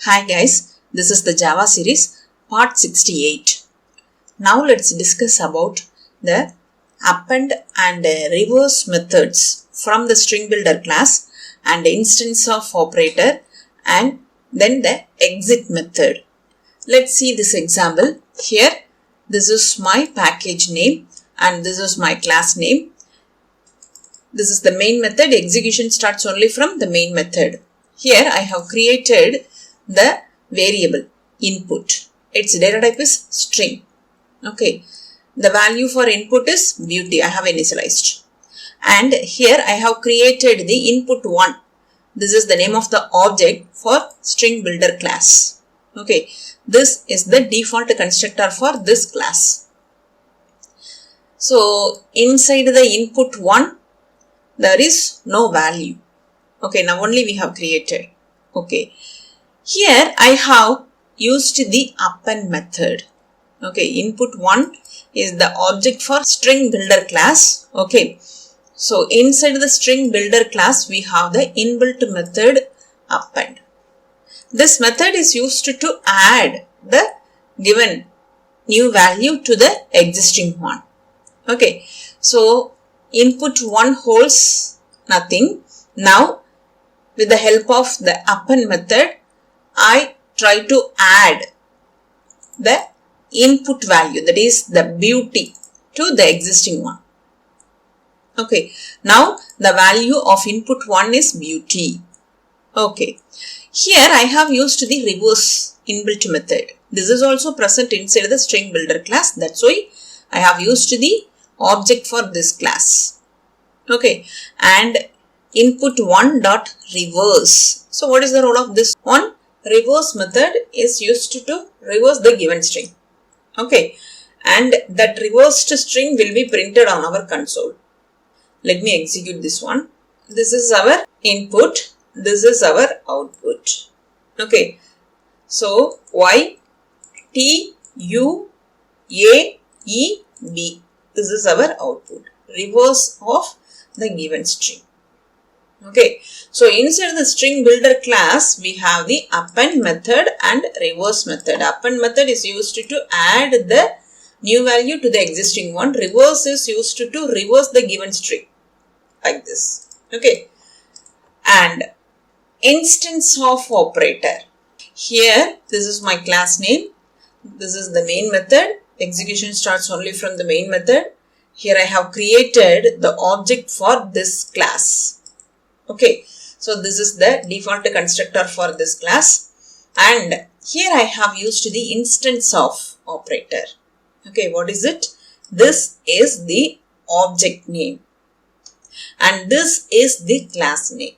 Hi guys, this is the Java series part 68. Now let's discuss about the append and reverse methods from the StringBuilder class and InstanceOf operator and then the exit method. Let's see this example. Here this is my package name and this is my class name. This is the main method. Execution starts only from the main method. Here I have created the variable input. Its data type is string. Okay. The value for input is beauty. I have initialized. And here I have created the input 1. This is the name of the object for StringBuilder class. Okay. This is the default constructor for this class. So inside the input 1, there is no value. Okay. Now only we have created. Okay. Here I have used the append method. Okay, input 1 is the object for StringBuilder class. Okay, so inside the StringBuilder class we have the inbuilt method append. This method is used to add the given new value to the existing one. Okay, so input 1 holds nothing. Now with the help of the append method, I try to add the input value, that is the beauty, to the existing one. Okay, now the value of input 1 is beauty. Okay, here I have used the reverse inbuilt method. This is also present inside the StringBuilder class. That's why I have used the object for this class. Okay, and input 1 dot reverse. So what is the role of this one? Reverse method is used to reverse the given string. Okay, and that reversed string will be printed on our console. Let me execute this one. This is our input. This is our output. Okay, so Y T U A E B. This is our output. Reverse of the given string. Okay, so inside the StringBuilder class, we have the append method and reverse method. Append method is used to add the new value to the existing one. Reverse is used to reverse the given string, like this. Okay, and InstanceOf operator. Here, this is my class name. This is the main method. Execution starts only from the main method. Here I have created the object for this class. Okay, so this is the default constructor for this class, and here I have used the InstanceOf operator. Okay, what is it? This is the object name and this is the class name.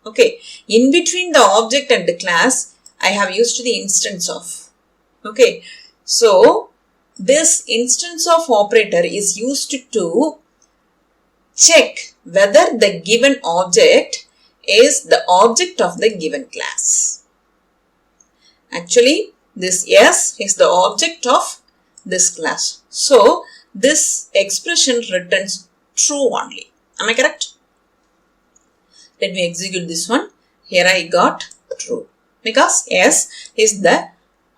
Okay, in between the object and the class, I have used the InstanceOf. Okay, so this InstanceOf operator is used to check whether the given object is the object of the given class. Actually, this S is the object of this class. So, this expression returns true only. Am I correct? Let me execute this one. Here I got true because S is the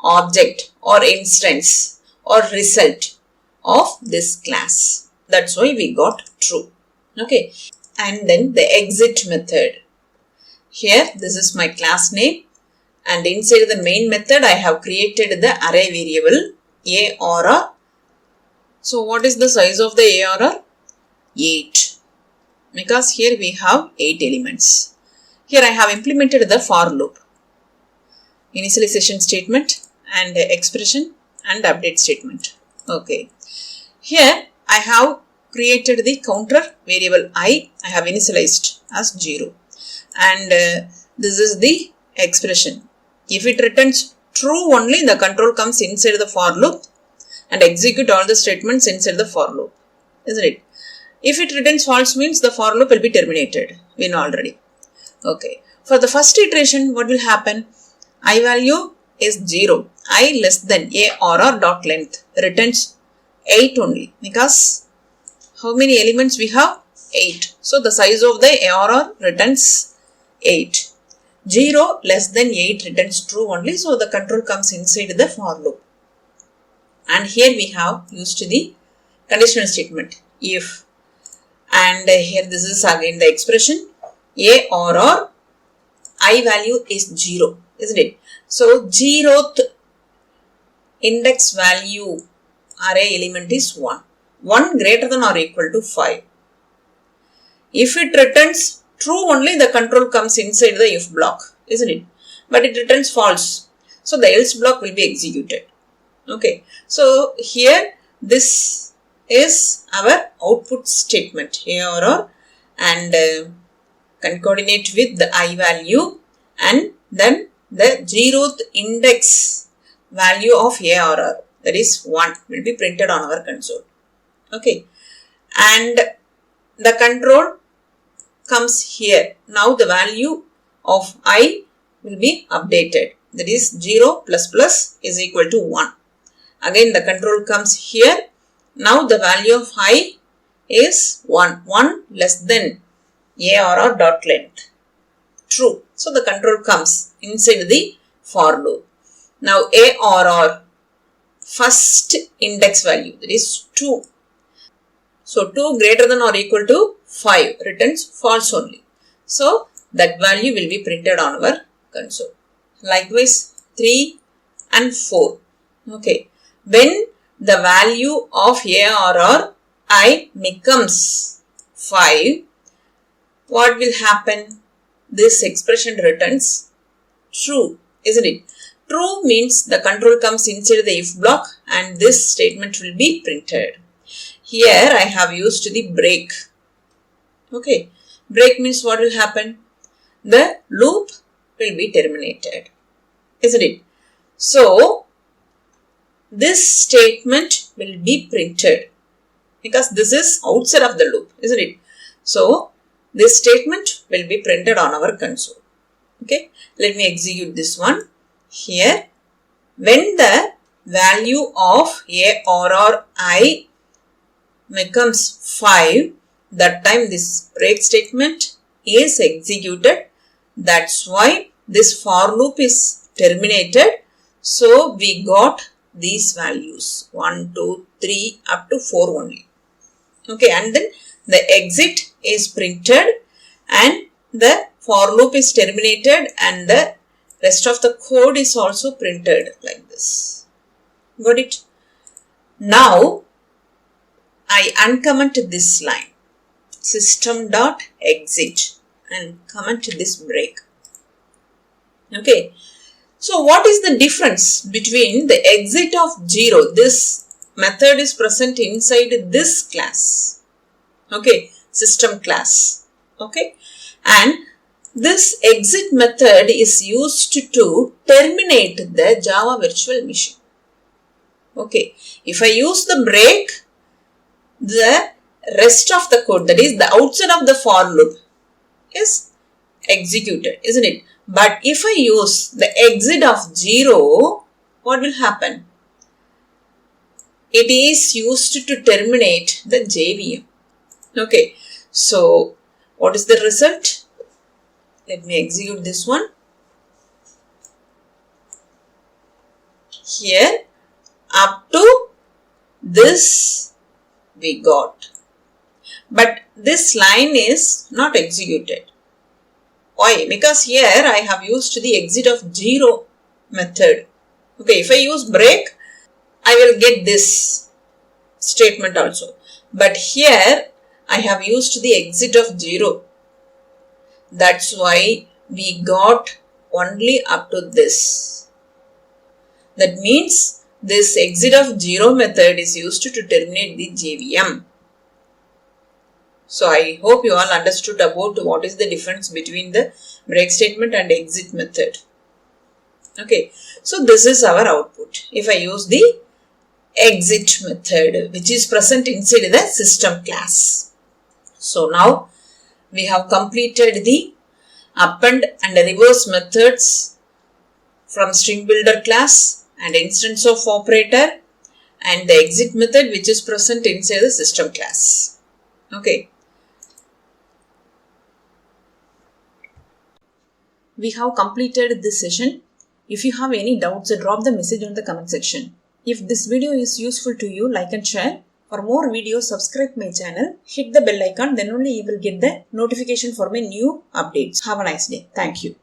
object or instance or result of this class. That's why we got true. Okay, and then the exit method. Here this is my class name and inside the main method I have created the array variable ARR. So what is the size of the ARR? 8, because here we have 8 elements. Here I have implemented the for loop, initialization statement and expression and update statement. Okay, here I have created the counter variable I have initialized as 0 and this is the expression. If it returns true only, the control comes inside the for loop and execute all the statements inside the for loop, isn't it? If it returns false means the for loop will be terminated. We know already. Okay, for the first iteration what will happen? I value is 0. I less than ARR dot length returns 8 only because how many elements we have? 8. So the size of the ARR returns 8. 0 less than 8 returns true only. So the control comes inside the for loop. And here we have used the conditional statement if, and here this is again the expression a or I value is 0, isn't it? So 0th index value array element is 1. 1 greater than or equal to 5. If it returns true only, the control comes inside the if block, isn't it? But it returns false. So the else block will be executed. Okay. So here this is our output statement ARR, and concatenate with the I value, and then the 0th index value of ARR, that is 1, will be printed on our console. Okay. And the control comes here. Now the value of I will be updated. That is 0 plus plus is equal to 1. Again the control comes here. Now the value of I is 1. 1 less than ARR dot length. True. So the control comes inside the for loop. Now ARR first index value, that is 2. So 2 greater than or equal to 5 returns false only. So that value will be printed on our console. Likewise 3 and 4. Okay. When the value of ARR I becomes 5, what will happen? This expression returns true, isn't it? True means the control comes inside the if block and this statement will be printed. Here I have used the break. Okay. Break means what will happen? The loop will be terminated, isn't it? So this statement will be printed because this is outside of the loop, isn't it? So this statement will be printed on our console. Okay. Let me execute this one. Here, when the value of ARR I becomes 5, that time this break statement is executed. That's why this for loop is terminated. So we got these values 1, 2, 3 up to 4 only. Okay, and then the exit is printed and the for loop is terminated and the rest of the code is also printed like this. Got it? Now I uncomment this line system.exit and comment this break. Okay. So what is the difference between the exit of 0? This method is present inside this class. Okay. System class. Okay. And this exit method is used to terminate the Java virtual machine. Okay. If I use the break, the rest of the code, that is the outside of the for loop, is executed, isn't it? But if I use the exit of 0, what will happen? It is used to terminate the JVM. Okay. So what is the result? Let me execute this one. Here up to this we got. But this line is not executed. Why? Because here I have used the exit of 0 method. Okay, if I use break, I will get this statement also. But here I have used the exit of 0. That's why we got only up to this. That means this exit of 0 method is used to terminate the JVM. So I hope you all understood about what is the difference between the break statement and exit method. Okay, so this is our output. If I use the exit method, which is present inside the system class. So now we have completed the append and reverse methods from StringBuilder class and InstanceOf operator and the exit method which is present inside the system class. Okay. we have completed this session. If you have any doubts, drop the message on the comment section. If this video is useful to you, like and share. For more videos, subscribe my channel, hit the bell icon, then only you will get the notification for my new updates. Have a nice day. Thank you.